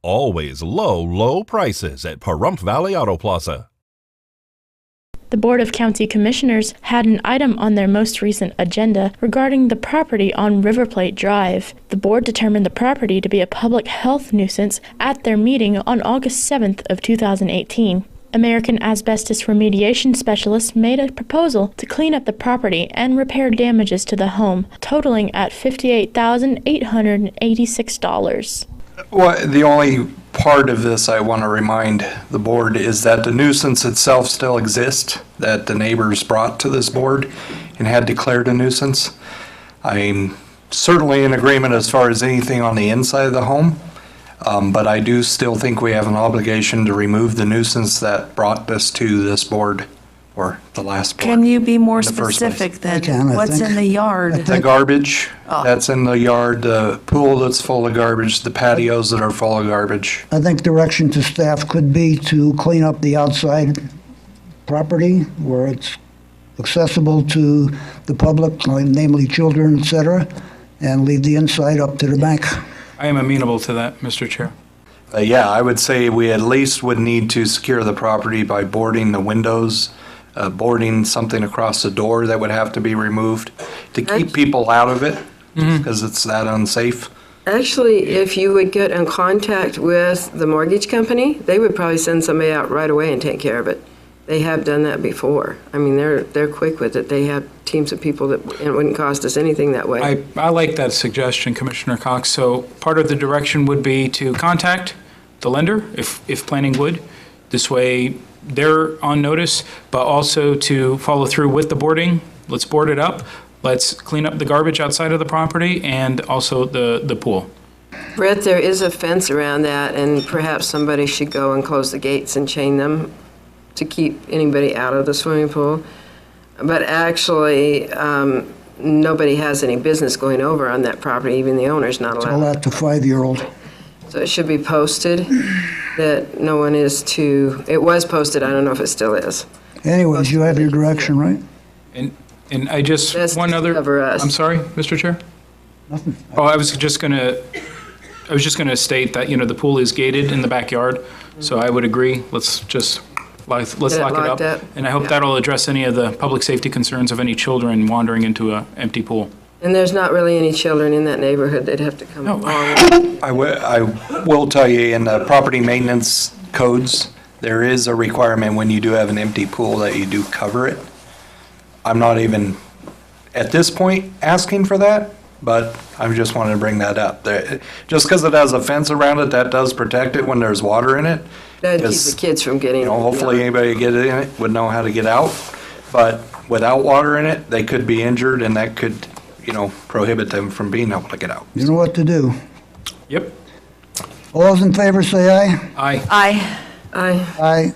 Always low, low prices at Pahrump Valley Auto Plaza. The Board of County Commissioners had an item on their most recent agenda regarding the property on Riverplate Drive. The board determined the property to be a public health nuisance at their meeting on August 7th of 2018. American Asbestos Remediation Specialists made a proposal to clean up the property and repair damages to the home, totaling at $58,886. Well, the only part of this I want to remind the board is that the nuisance itself still exists, that the neighbors brought to this board and had declared a nuisance. I'm certainly in agreement as far as anything on the inside of the home, but I do still think we have an obligation to remove the nuisance that brought us to this board, or the last board. Can you be more in the first specific place. then? What's in the yard? The garbage that's in the yard, the pool that's full of garbage, the patios that are full of garbage. I think direction to staff could be to clean up the outside property where it's accessible to the public, namely children, et cetera, and leave the inside up to the bank. I am amenable to that, Mr. Chair. Yeah, I would say we at least would need to secure the property by boarding the windows, boarding something across the door that would have to be removed to keep people out of it, because it's that unsafe. Actually, if you would get in contact with the mortgage company, they would probably send somebody out right away and take care of it. They have done that before. I mean, they're quick with it. They have teams of people that, and it wouldn't cost us anything that way. I like that suggestion, Commissioner Cox. So part of the direction would be to contact the lender, if planning would. This way, they're on notice, but also to follow through with the boarding. Let's board it up. Let's clean up the garbage outside of the property and also the pool. Brett, there is a fence around that, and perhaps somebody should go and close the gates and chain them to keep anybody out of the swimming pool. But actually, nobody has any business going over on that property, even the owner's not Tell allowed. that to 5-year-old. So it should be posted that no one is to, it was posted, I don't know if it still is. Anyways, you have your direction, right? And I just, Best one to other, cover us. I'm sorry, Mr. Chair? Nothing. Oh, I was just gonna state that, the pool is gated in the backyard, so I would agree. Let's lock it locked up. up? And I hope Yeah. that'll address any of the public safety concerns of any children wandering into an empty pool. And there's not really any children in that neighborhood. They'd have to come No. along. I will tell you, in the property maintenance codes, there is a requirement when you do have an empty pool that you do cover it. I'm not even, at this point, asking for that, but I just wanted to bring that up. Just because it has a fence around it, that does protect it when there's water in it. That'd keep Because, the kids from getting. hopefully anybody get in it would know how to get out. But without water in it, they could be injured, and that could, prohibit them from being able to get out. You know what to do. Yep. All those in favor say aye. Aye. Aye. Aye. Aye.